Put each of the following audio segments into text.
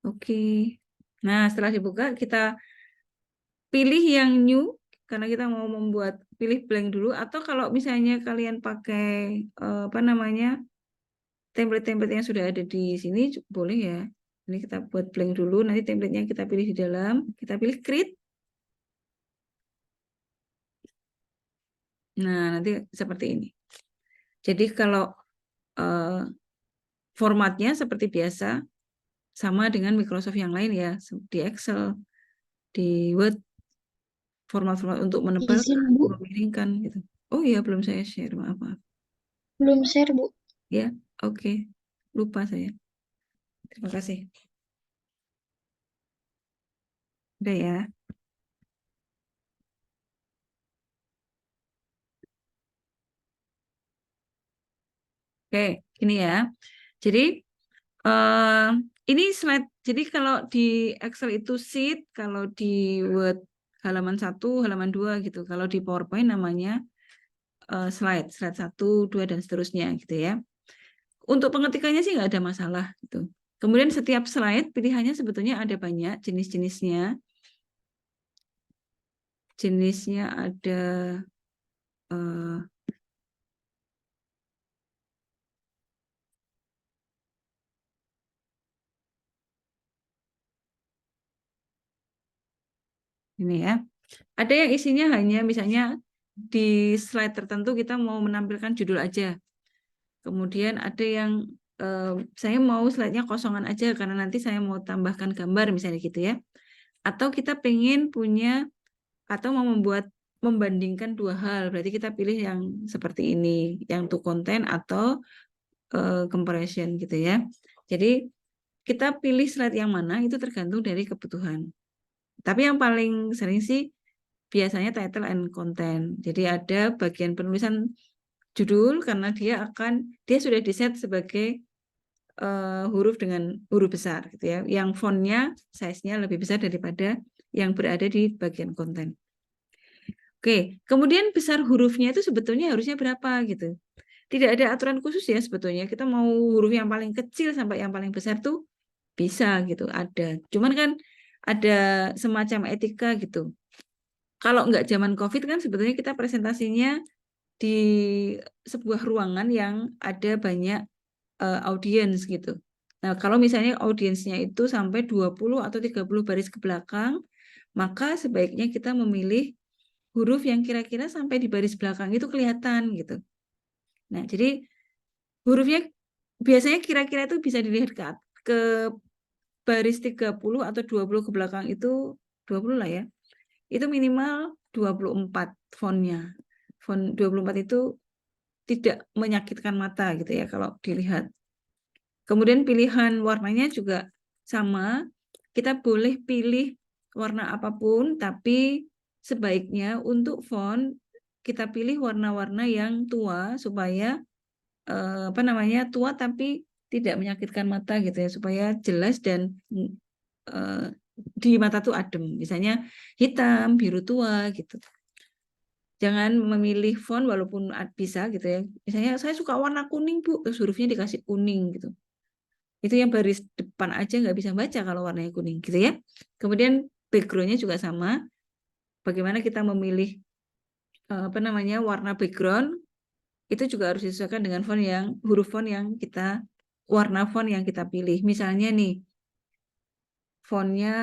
Oke. Nah, setelah dibuka, kita pilih yang new, karena kita mau membuat, pilih blank dulu. Atau kalau misalnya kalian pakai, apa namanya, template-template yang sudah ada di sini, boleh ya. Ini kita buat blank dulu, nanti template-nya kita pilih di dalam. Kita pilih create. Nah, nanti seperti ini. Jadi kalau formatnya seperti biasa, sama dengan Microsoft yang lain ya, di Excel, di Word, format-format untuk Izin, menebalkan, Bu. memiringkan gitu. Oh iya, belum saya share, maaf, maaf. Belum share, Bu. Ya, oke. Lupa saya. Terima kasih. Udah ya. Oke, ini ya. Jadi, eh, ini slide. Jadi kalau di Excel itu sheet, kalau di Word halaman 1, halaman 2 gitu. Kalau di PowerPoint namanya slide, slide 1, 2, dan seterusnya gitu ya. Untuk pengetikannya sih nggak ada masalah gitu. Kemudian setiap slide pilihannya sebetulnya ada banyak jenis-jenisnya. Jenisnya ada eh, ini ya. Ada yang isinya hanya misalnya di slide tertentu kita mau menampilkan judul aja. Kemudian ada yang saya mau slide-nya kosongan aja karena nanti saya mau tambahkan gambar misalnya gitu ya. Atau kita pengen punya atau mau membuat membandingkan dua hal, berarti kita pilih yang seperti ini, yang to content atau comparison gitu ya. Jadi kita pilih slide yang mana itu tergantung dari kebutuhan. Tapi yang paling sering sih biasanya title and content. Jadi ada bagian penulisan judul karena dia sudah diset sebagai huruf dengan huruf besar gitu ya. Yang fontnya size-nya lebih besar daripada yang berada di bagian konten. Oke, kemudian besar hurufnya itu sebetulnya harusnya berapa gitu. Tidak ada aturan khusus ya sebetulnya. Kita mau huruf yang paling kecil sampai yang paling besar tuh bisa gitu, ada. Cuman kan ada semacam etika gitu. Kalau nggak zaman COVID kan sebetulnya kita presentasinya di sebuah ruangan yang ada banyak audiens gitu. Nah, kalau misalnya audiensnya itu sampai 20 atau 30 baris ke belakang, maka sebaiknya kita memilih huruf yang kira-kira sampai di baris belakang itu kelihatan gitu. Nah, jadi hurufnya biasanya kira-kira itu bisa dilihat ke baris 30 atau 20 ke belakang itu 20 lah ya. Itu minimal 24 fontnya. Font 24 itu tidak menyakitkan mata gitu ya kalau dilihat. Kemudian pilihan warnanya juga sama. Kita boleh pilih warna apapun, tapi sebaiknya untuk font kita pilih warna-warna yang tua supaya apa namanya tua tapi tidak menyakitkan mata gitu ya, supaya jelas dan eh, di mata tuh adem. Misalnya hitam, biru tua gitu. Jangan memilih font walaupun bisa gitu ya. Misalnya saya suka warna kuning Bu, terus hurufnya dikasih kuning gitu. Itu yang baris depan aja nggak bisa baca kalau warnanya kuning gitu ya. Kemudian backgroundnya juga sama. Bagaimana kita memilih apa namanya warna background itu juga harus disesuaikan dengan huruf font yang kita warna font yang kita pilih. Misalnya nih fontnya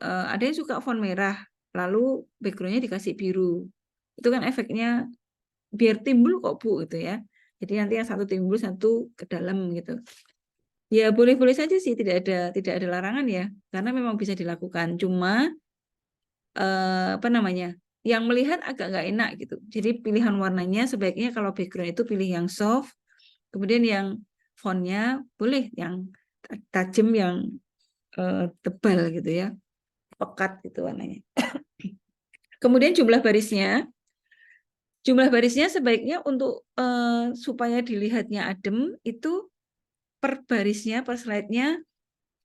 ada yang suka font merah, lalu backgroundnya dikasih biru. Itu kan efeknya biar timbul kok Bu gitu ya. Jadi nanti yang satu timbul satu ke dalam gitu. Ya boleh-boleh saja sih tidak ada larangan ya karena memang bisa dilakukan. Cuma apa namanya? Yang melihat agak nggak enak gitu. Jadi pilihan warnanya sebaiknya kalau background itu pilih yang soft, kemudian yang fontnya boleh yang tajam yang tebal gitu ya, pekat gitu warnanya. Kemudian jumlah barisnya sebaiknya untuk supaya dilihatnya adem itu per barisnya, per slide-nya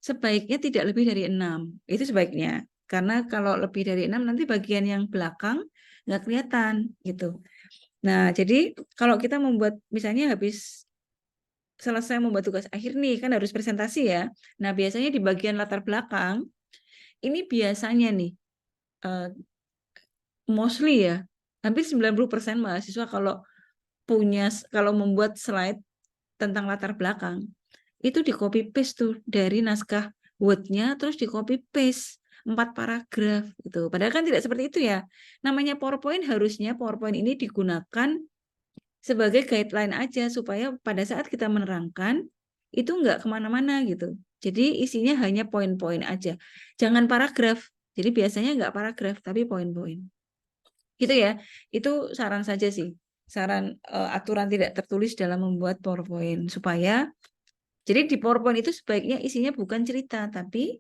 sebaiknya tidak lebih dari 6. Itu sebaiknya. Karena kalau lebih dari 6 nanti bagian yang belakang nggak kelihatan gitu. Nah, jadi kalau kita membuat misalnya habis selesai membuat tugas akhir nih, kan harus presentasi ya. Nah, biasanya di bagian latar belakang, ini biasanya nih, mostly ya, hampir 90% mahasiswa kalau membuat slide tentang latar belakang, itu di copy paste tuh dari naskah Word-nya, terus di copy paste 4 paragraf gitu. Padahal kan tidak seperti itu ya. Namanya PowerPoint, harusnya PowerPoint ini digunakan sebagai guideline aja supaya pada saat kita menerangkan itu nggak kemana-mana gitu. Jadi isinya hanya poin-poin aja. Jangan paragraf. Jadi biasanya nggak paragraf tapi poin-poin. Gitu ya. Itu saran saja sih. Saran aturan tidak tertulis dalam membuat PowerPoint supaya jadi di PowerPoint itu sebaiknya isinya bukan cerita tapi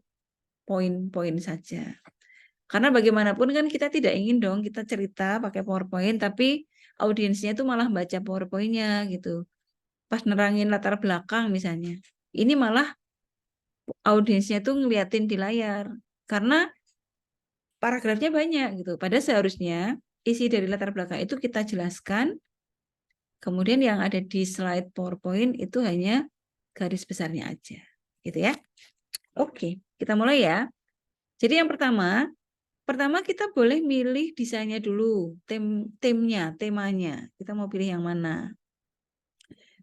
poin-poin saja. Karena bagaimanapun kan kita tidak ingin dong kita cerita pakai PowerPoint tapi audiensnya itu malah baca PowerPoint-nya gitu. Pas nerangin latar belakang misalnya. Ini malah audiensnya tuh ngeliatin di layar. Karena paragrafnya banyak gitu. Padahal seharusnya isi dari latar belakang itu kita jelaskan, kemudian yang ada di slide PowerPoint itu hanya garis besarnya aja. Gitu ya. Oke, kita mulai ya. Jadi yang pertama kita boleh milih desainnya dulu, temanya. Kita mau pilih yang mana.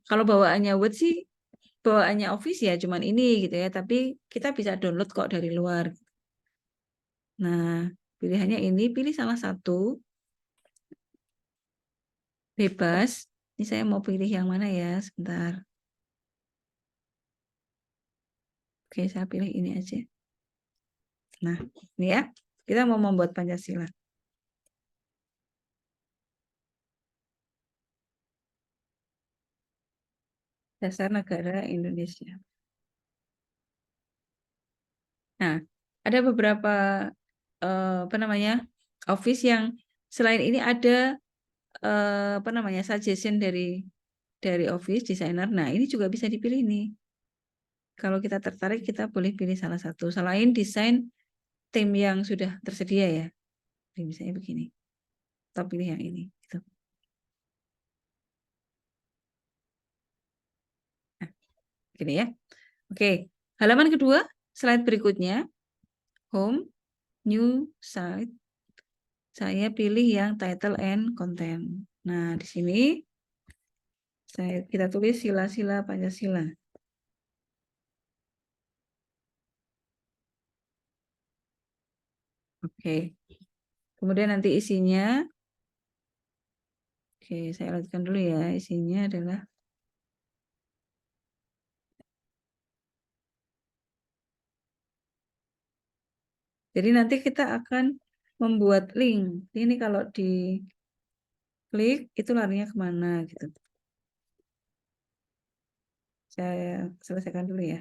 Kalau bawaannya Word sih, bawaannya Office ya cuman ini gitu ya, tapi kita bisa download kok dari luar. Nah, pilihannya ini, pilih salah satu, bebas. Ini saya mau pilih yang mana ya, sebentar. Oke, saya pilih ini aja. Nah, ini ya, kita mau membuat Pancasila. Dasar Negara Indonesia. Nah, ada beberapa apa namanya Office yang selain ini ada apa namanya suggestion dari Office designer. Nah, ini juga bisa dipilih nih. Kalau kita tertarik, kita boleh pilih salah satu. Selain desain tim yang sudah tersedia ya. Jadi misalnya begini. Kita pilih yang ini. Gitu. Nah, gini ya. Oke. Halaman kedua, slide berikutnya. Home, new site. Saya pilih yang title and content. Nah, di sini kita tulis sila-sila Pancasila. Oke. Kemudian nanti isinya, oke, saya lanjutkan dulu ya. Isinya adalah, jadi nanti kita akan membuat link. Ini kalau diklik, itu larinya kemana gitu. Saya selesaikan dulu ya.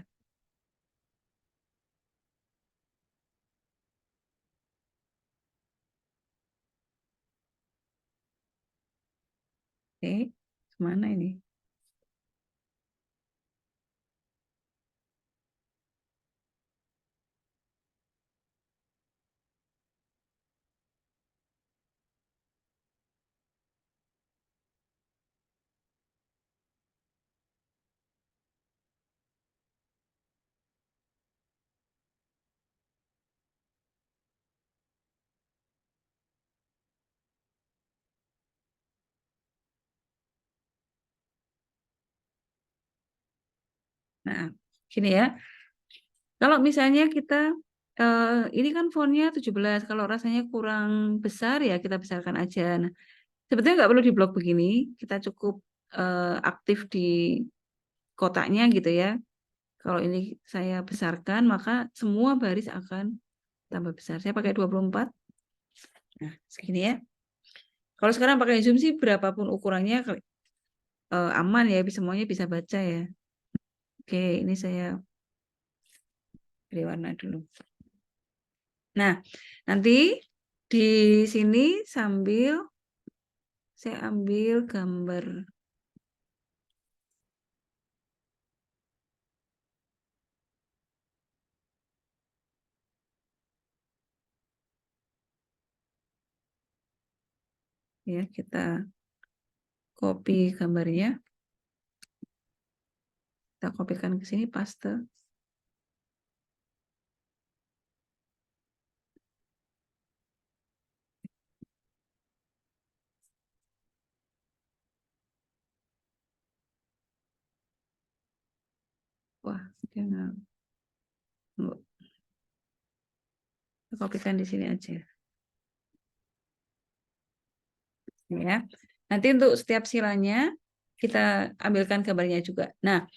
Oke, kemana ini? Nah, gini ya. Kalau misalnya kita, ini kan fontnya 17, kalau rasanya kurang besar ya kita besarkan aja. Nah, sebetulnya nggak perlu di blok begini, kita cukup aktif di kotaknya gitu ya. Kalau ini saya besarkan, maka semua baris akan tambah besar. Saya pakai 24. Nah, segini ya. Kalau sekarang pakai Zoom sih berapapun ukurannya aman ya, semuanya bisa baca ya. Oke, ini saya beri warna dulu. Nah, nanti di sini sambil saya ambil gambar. Ya, kita copy gambarnya. Kita kopikan ke sini, paste. Wah, dia nggak. Kita kopikan di sini aja. Ya. Nanti untuk setiap silanya kita ambilkan gambarnya juga. Nah,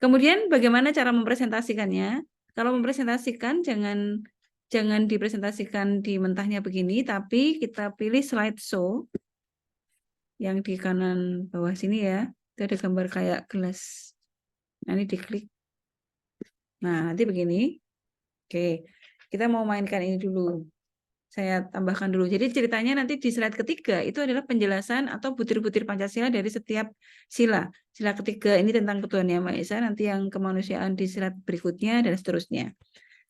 kemudian bagaimana cara mempresentasikannya? Kalau mempresentasikan jangan dipresentasikan di mentahnya begini, tapi kita pilih slideshow yang di kanan bawah sini ya. Itu ada gambar kayak gelas. Nah, ini diklik. Nah, nanti begini. Oke, kita mau mainkan ini dulu. Saya tambahkan dulu. Jadi ceritanya nanti di slide ketiga itu adalah penjelasan atau butir-butir Pancasila dari setiap sila. Sila ketiga ini tentang Ketuhanan Yang Maha Esa, nanti yang kemanusiaan di slide berikutnya dan seterusnya.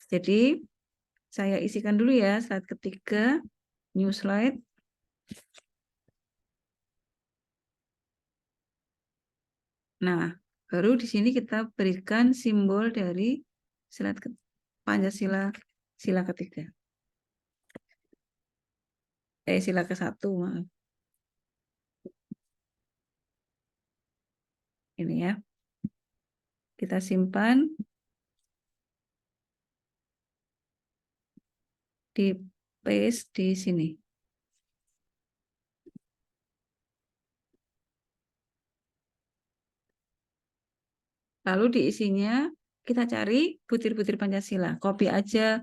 Jadi saya isikan dulu ya slide ketiga, new slide. Nah, baru di sini kita berikan simbol dari slide Pancasila sila ketiga. Sila ke-1, maaf. Ini ya. Kita simpan di paste di sini. Lalu diisinya kita cari butir-butir Pancasila. Copy aja,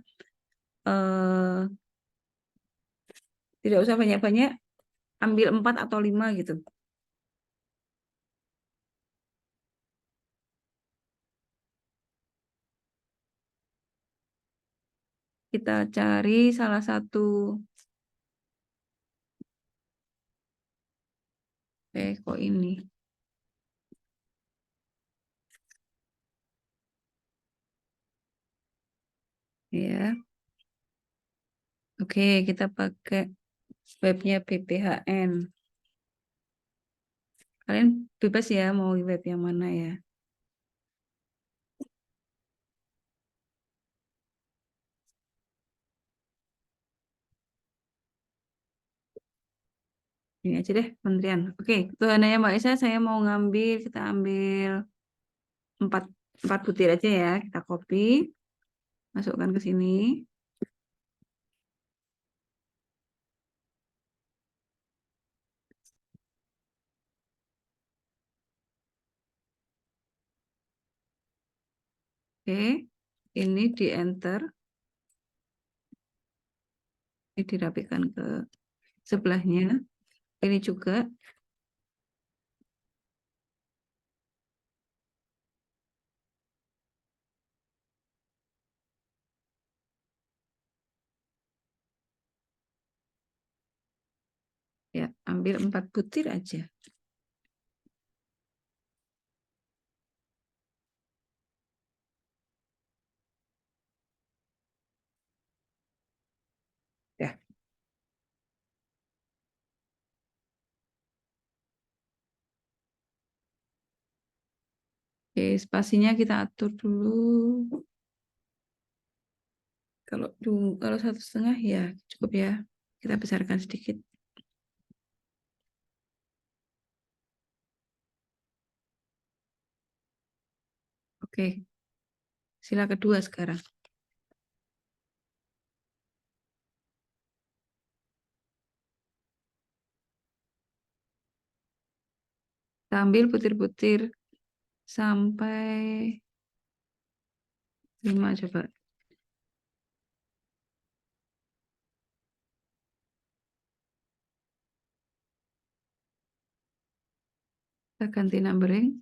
tidak usah banyak-banyak, ambil 4 atau 5 gitu. Kita cari salah satu. Kok ini? Ya. Oke, kita pakai webnya BPHN. Kalian bebas ya mau web yang mana ya. Ini aja deh, Kementerian. Oke, Ketuhanan Yang Maha Esa saya mau ngambil, kita ambil 4, 4 butir aja ya. Kita copy, masukkan ke sini. Oke, ini di enter. Ini dirapikan ke sebelahnya. Ini juga. Ya, ambil 4 butir aja. Ya. Oke, spasinya kita atur dulu. Kalau 1,5 ya cukup ya. Kita besarkan sedikit. Oke, sila kedua sekarang. Kita ambil butir-butir sampai 5 coba. Kita ganti numbering.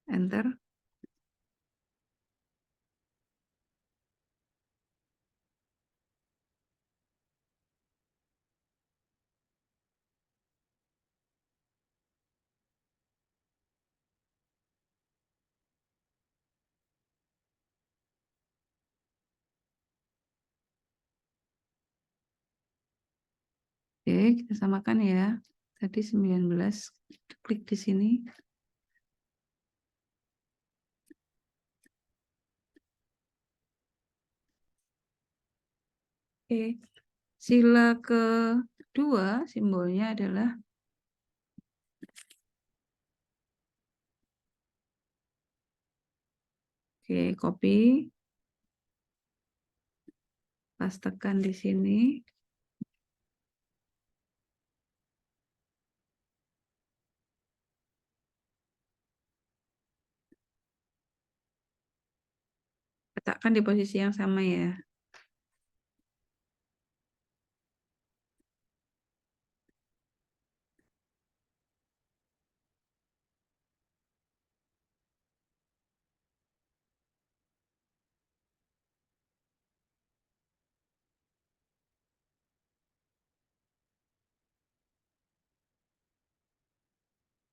Enter. Oke, kita samakan ya. Tadi 19, klik di sini. Oke, sila kedua simbolnya adalah copy, pastekan di sini. Letakkan di posisi yang sama ya.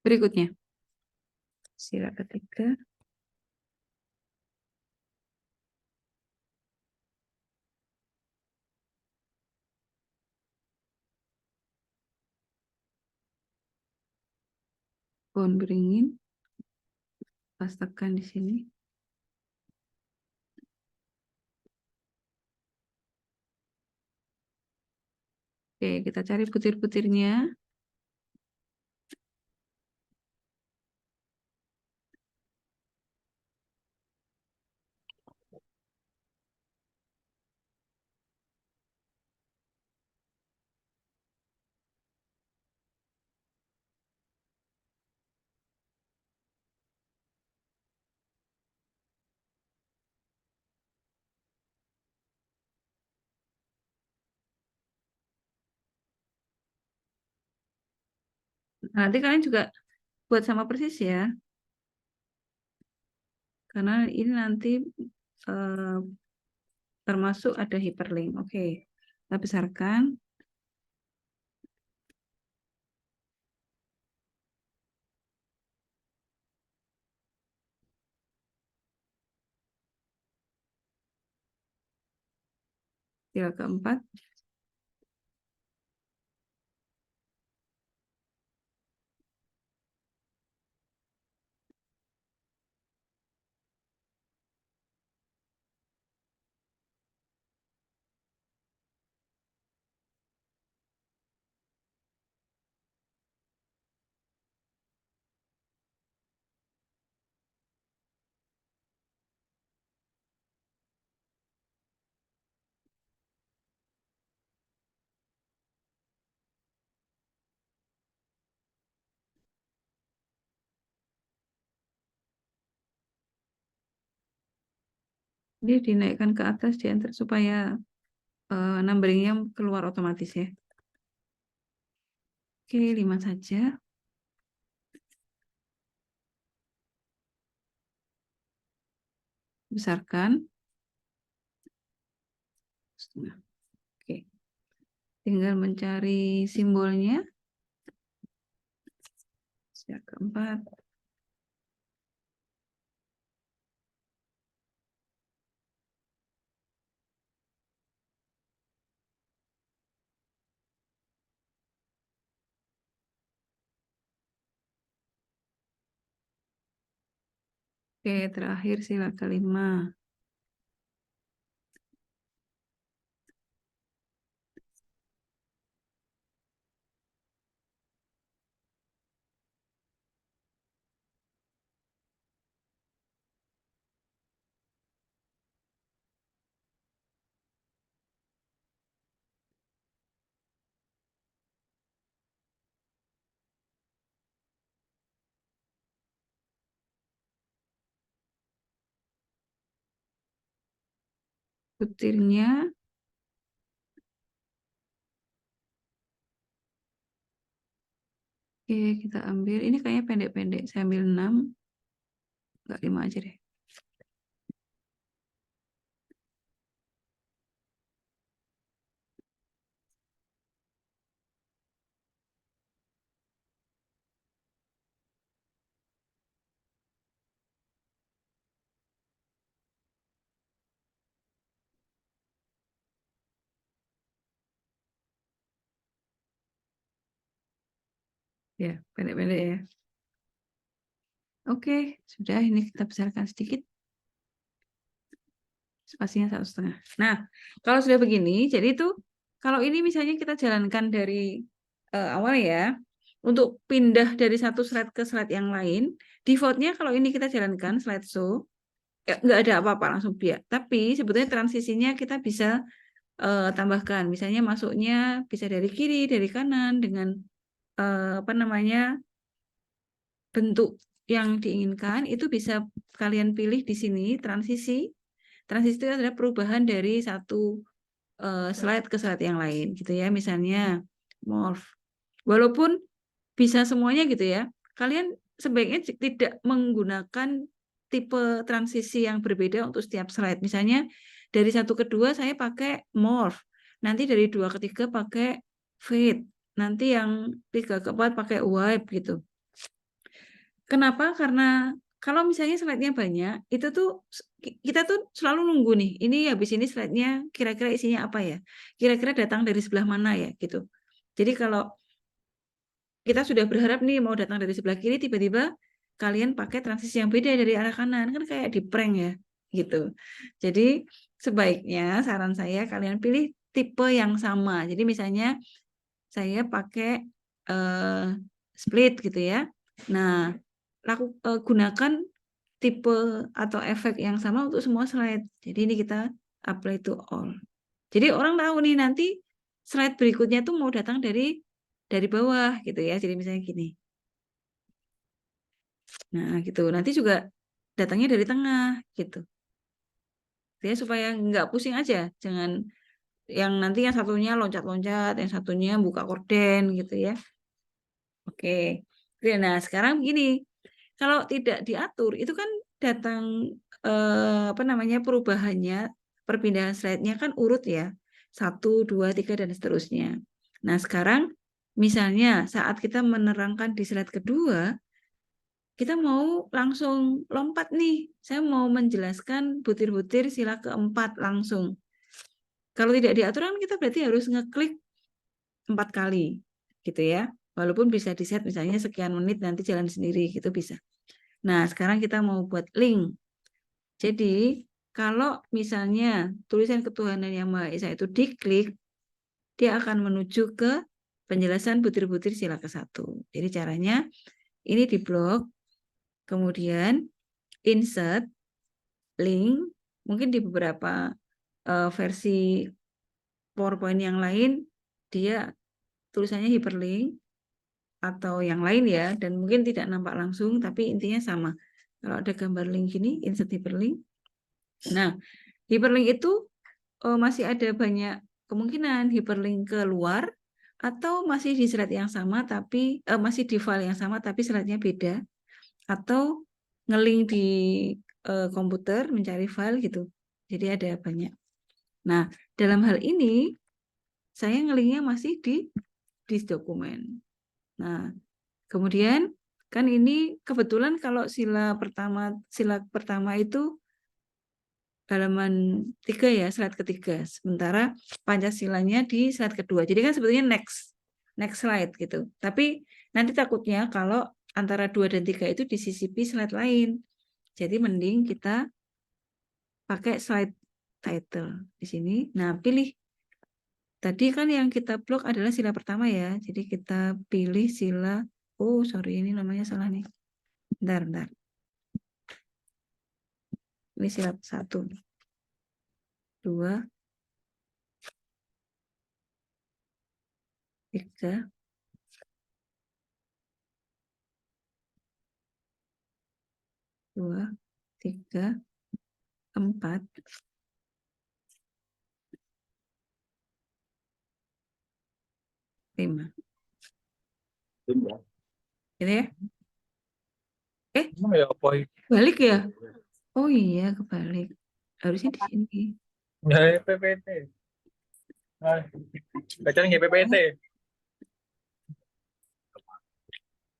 Berikutnya, sila ketiga. Pohon beringin, pastekan di sini. Oke, kita cari butir-butirnya. Nanti kalian juga buat sama persis ya. Karena ini nanti eh, termasuk ada hyperlink. Oke, kita besarkan. Sila keempat. Ini dinaikkan ke atas di enter supaya numberingnya keluar otomatis ya. Oke, 5 saja. Besarkan. Oke, tinggal mencari simbolnya. Sila keempat. Oke, terakhir sila kelima. Butirnya, oke, kita ambil. Ini kayaknya pendek-pendek. Saya ambil 6. Enggak, 5 aja deh. Ya, pendek-pendek ya. Oke, sudah ini kita besarkan sedikit. Spasinya 1,5. Nah, kalau sudah begini, jadi itu kalau ini misalnya kita jalankan dari awal ya, untuk pindah dari satu slide ke slide yang lain, defaultnya kalau ini kita jalankan slideshow, ya, nggak ada apa-apa langsung biar. Tapi sebetulnya transisinya kita bisa tambahkan, misalnya masuknya bisa dari kiri, dari kanan dengan apa namanya bentuk yang diinginkan itu bisa kalian pilih di sini transisi. Transisi itu adalah perubahan dari satu slide ke slide yang lain gitu ya. Misalnya morph. Walaupun bisa semuanya gitu ya. Kalian sebaiknya tidak menggunakan tipe transisi yang berbeda untuk setiap slide. Misalnya dari 1 ke 2 saya pakai morph. Nanti dari 2 ke 3 pakai fade. Nanti yang 3 ke 4 pakai wipe gitu. Kenapa? Karena kalau misalnya slide-nya banyak, itu tuh kita tuh selalu nunggu nih. Ini habis ini slide-nya kira-kira isinya apa ya? Kira-kira datang dari sebelah mana ya gitu. Jadi kalau kita sudah berharap nih mau datang dari sebelah kiri, tiba-tiba kalian pakai transisi yang beda dari arah kanan, kan kayak di prank ya gitu. Jadi sebaiknya saran saya kalian pilih tipe yang sama. Jadi misalnya saya pakai split gitu ya. Nah, gunakan tipe atau efek yang sama untuk semua slide. Jadi ini kita apply to all. Jadi orang tahu nih nanti slide berikutnya tuh mau datang dari bawah gitu ya. Jadi misalnya gini. Nah, gitu. Nanti juga datangnya dari tengah gitu. Ya supaya nggak pusing aja. Jangan yang nanti yang satunya loncat-loncat, yang satunya buka korden gitu ya. Oke. Nah, sekarang begini. Kalau tidak diatur, itu kan datang apa namanya perubahannya, perpindahan slide-nya kan urut ya. 1, 2, 3, dan seterusnya. Nah, sekarang misalnya saat kita menerangkan di slide kedua, kita mau langsung lompat nih. Saya mau menjelaskan butir-butir sila keempat langsung. Kalau tidak diatur kan kita berarti harus ngeklik 4 kali gitu ya. Walaupun bisa di-set misalnya sekian menit nanti jalan sendiri gitu bisa. Nah, sekarang kita mau buat link. Jadi, kalau misalnya tulisan ketuhanan yang Maha Esa itu diklik, dia akan menuju ke penjelasan butir-butir sila ke-1. Jadi caranya ini di blok, kemudian insert link, mungkin di beberapa versi PowerPoint yang lain dia tulisannya hyperlink atau yang lain ya, dan mungkin tidak nampak langsung tapi intinya sama. Kalau ada gambar link ini, insert hyperlink. Nah, hyperlink itu masih ada banyak kemungkinan hyperlink ke luar atau masih di slide yang sama tapi masih di file yang sama tapi slide-nya beda, atau ngelink di komputer mencari file gitu. Jadi ada banyak. Nah, dalam hal ini saya ngelinknya masih di dokumen. Nah, kemudian kan ini kebetulan kalau sila pertama itu halaman 3 ya, slide ketiga. Sementara Pancasilanya di slide kedua. Jadi kan sebetulnya next slide gitu. Tapi nanti takutnya kalau antara 2 dan 3 itu disisipi slide lain. Jadi mending kita pakai slide title di sini. Nah, pilih. Tadi kan yang kita blok adalah sila pertama ya. Jadi kita pilih sila, oh sorry ini namanya salah nih. Bentar. Ini sila 1, 2, 3, 2, 3, 4, 5. Gitu ya. Balik ya? Oh iya, kebalik. Harusnya di sini. Ya, PPT. Bacaan nggak PPT.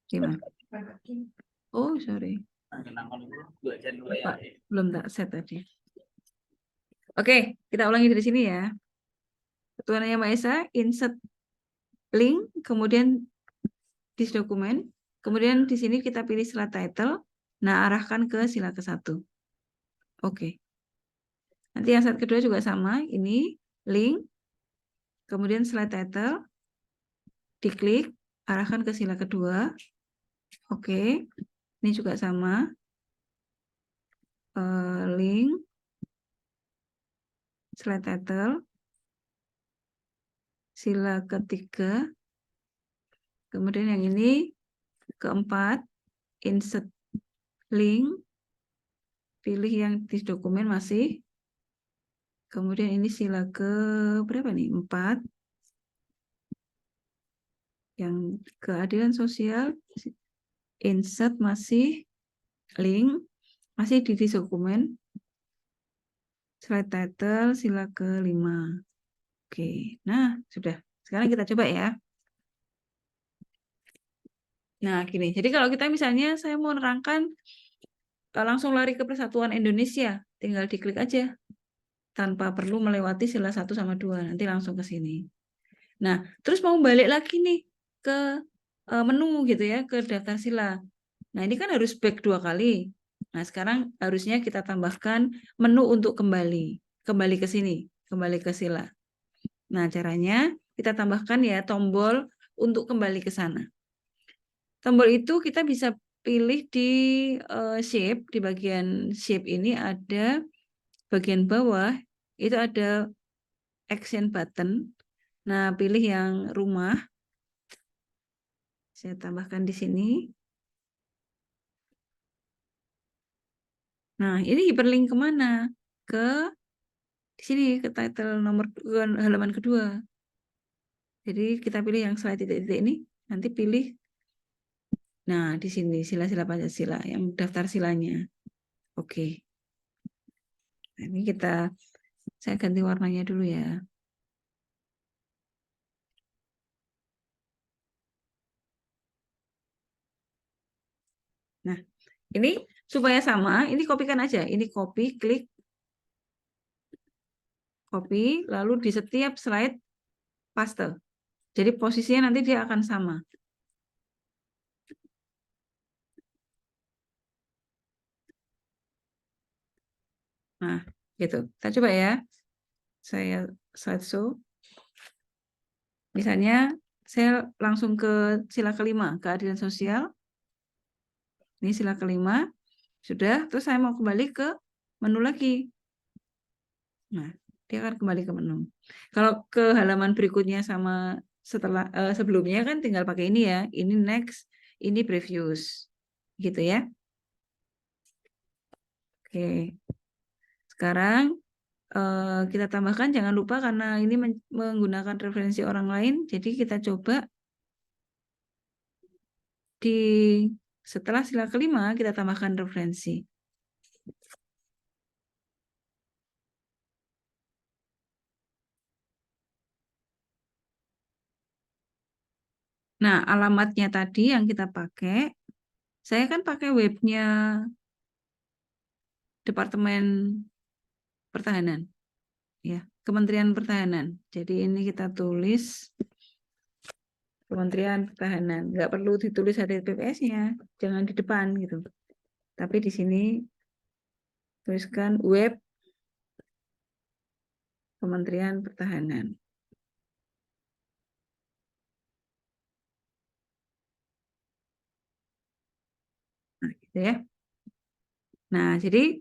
Gimana? Oh, sorry. Pak, belum tak set tadi. Oke, kita ulangi dari sini ya. Ketuhanan Yang Maha Esa, insert link, kemudian this dokumen. Kemudian di sini kita pilih slide title. Nah, arahkan ke sila ke-1. Oke. Nanti yang slide kedua juga sama. Ini link. Kemudian slide title. Diklik. Arahkan ke sila kedua. Oke. Ini juga sama. Link. Slide title. Sila ketiga. Kemudian yang ini keempat. Insert link. Pilih yang di dokumen masih. Kemudian ini sila ke berapa nih? 4. Yang keadilan sosial. Insert masih. Link. Masih di dokumen. Slide title sila ke-5. Oke. Nah, sudah. Sekarang kita coba ya. Nah, gini. Jadi kalau kita misalnya saya mau nerangkan langsung lari ke Persatuan Indonesia, tinggal diklik aja. Tanpa perlu melewati sila 1 sama 2. Nanti langsung ke sini. Nah, terus mau balik lagi nih ke menu gitu ya, ke daftar sila. Nah, ini kan harus back 2 kali. Nah, sekarang harusnya kita tambahkan menu untuk kembali. Kembali ke sini, kembali ke sila. Nah, caranya kita tambahkan ya tombol untuk kembali ke sana. Tombol itu kita bisa pilih di shape, di bagian shape ini ada bagian bawah, itu ada action button. Nah, pilih yang rumah. Saya tambahkan di sini. Nah, ini hiperlink kemana? Ke di sini, ke title nomor halaman kedua. Jadi kita pilih yang slide titik-titik ini, nanti pilih. Nah, di sini sila-sila Pancasila, yang daftar silanya. Oke. Nah, ini saya ganti warnanya dulu ya. Nah, ini supaya sama, ini kopikan aja. Ini copy, klik, copy, lalu di setiap slide paste. Jadi posisinya nanti dia akan sama. Nah, gitu. Kita coba ya. Saya slideshow. Misalnya, saya langsung ke sila ke-5, keadilan sosial. Ini sila ke-5. Sudah, terus saya mau kembali ke menu lagi. Nah, dia akan kembali ke menu. Kalau ke halaman berikutnya sama setelah sebelumnya kan tinggal pakai ini ya. Ini next, ini previous. Gitu ya. Oke. Sekarang kita tambahkan, jangan lupa karena ini menggunakan referensi orang lain, jadi kita coba setelah sila ke-5 kita tambahkan referensi. Nah, alamatnya tadi yang kita pakai, saya kan pakai webnya Departemen Pertahanan, ya, Kementerian Pertahanan. Jadi ini kita tulis Kementerian Pertahanan, nggak perlu ditulis HTTPS-nya, jangan di depan gitu. Tapi di sini tuliskan web Kementerian Pertahanan. Nah, gitu ya. Nah, jadi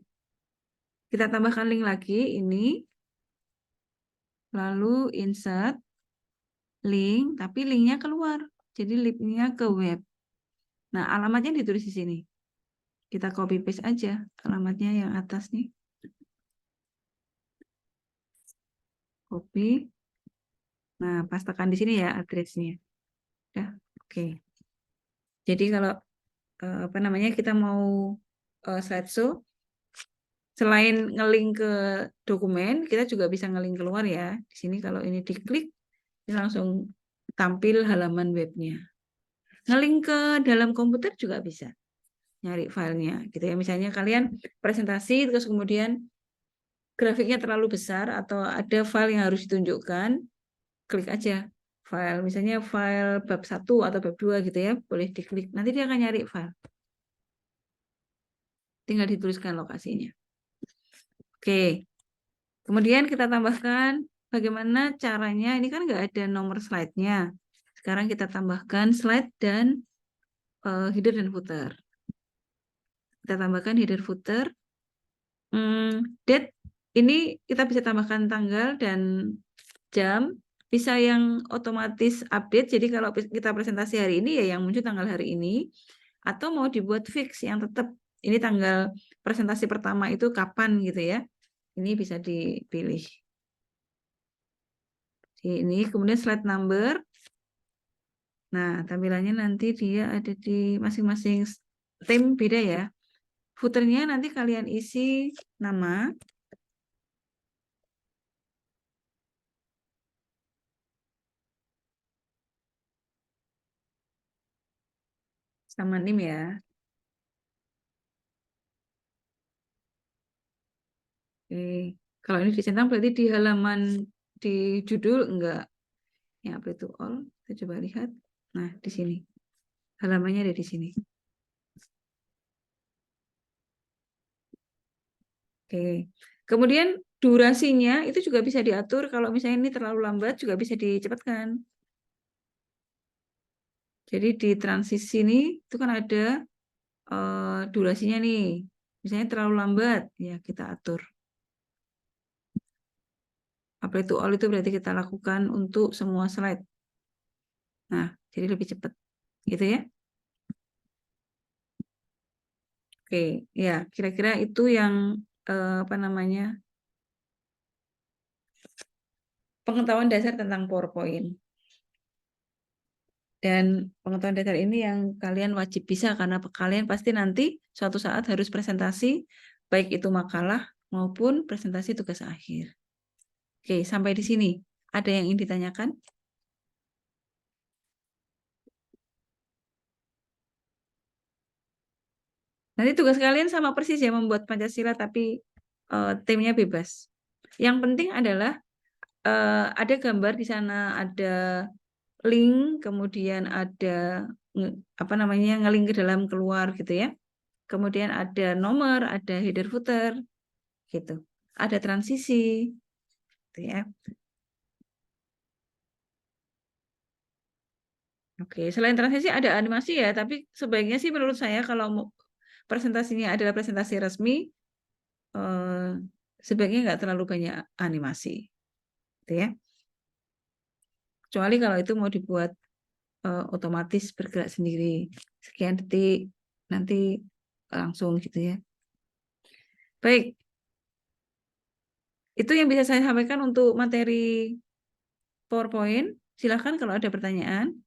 kita tambahkan link lagi ini, lalu insert link, tapi linknya keluar. Jadi linknya ke web. Nah, alamatnya ditulis di sini. Kita copy paste aja alamatnya yang atas nih. Copy. Nah, pastekan di sini ya address-nya. Ya, oke. Jadi kalau apa namanya kita mau slideshow, selain ngelink ke dokumen, kita juga bisa ngelink keluar ya. Di sini kalau ini diklik, ini langsung tampil halaman webnya. Ngelink ke dalam komputer juga bisa. Nyari filenya gitu ya. Misalnya kalian presentasi terus kemudian grafiknya terlalu besar atau ada file yang harus ditunjukkan, klik aja file, misalnya file bab 1 atau bab 2 gitu ya, boleh diklik. Nanti dia akan nyari file. Tinggal dituliskan lokasinya. Oke. Kemudian kita tambahkan bagaimana caranya, ini kan nggak ada nomor slide-nya. Sekarang kita tambahkan slide dan header dan footer. Kita tambahkan header footer. Date, ini kita bisa tambahkan tanggal dan jam. Bisa yang otomatis update, jadi kalau kita presentasi hari ini ya yang muncul tanggal hari ini. Atau mau dibuat fix yang tetap, ini tanggal presentasi pertama itu kapan gitu ya. Ini bisa dipilih. Ini kemudian slide number. Nah, tampilannya nanti dia ada di masing-masing tim beda ya. Footernya nanti kalian isi nama, sama NIM ya. Oke. Kalau ini dicentang berarti di halaman di judul enggak. Ya, apa itu all? Kita coba lihat. Nah, di sini. Halamannya ada di sini. Oke. Kemudian durasinya itu juga bisa diatur. Kalau misalnya ini terlalu lambat juga bisa dicepatkan. Jadi di transisi ini itu kan ada durasinya nih. Misalnya terlalu lambat, ya kita atur. Apply to all itu berarti kita lakukan untuk semua slide. Nah, jadi lebih cepat. Gitu ya. Oke, ya kira-kira itu yang apa namanya pengetahuan dasar tentang PowerPoint. Dan pengetahuan dasar ini yang kalian wajib bisa karena kalian pasti nanti suatu saat harus presentasi, baik itu makalah maupun presentasi tugas akhir. Oke, sampai di sini. Ada yang ingin ditanyakan? Nanti tugas kalian sama persis ya, membuat Pancasila, tapi temanya bebas. Yang penting adalah ada gambar di sana, ada link, kemudian ada apa namanya ngelink ke dalam keluar gitu ya. Kemudian ada nomor, ada header footer, gitu. Ada transisi, gitu ya. Oke, selain transisi ada animasi ya, tapi sebaiknya sih menurut saya kalau presentasinya adalah presentasi resmi, sebaiknya nggak terlalu banyak animasi, gitu ya. Kecuali kalau itu mau dibuat otomatis bergerak sendiri, sekian detik nanti langsung gitu ya. Baik, itu yang bisa saya sampaikan untuk materi PowerPoint. Silakan kalau ada pertanyaan.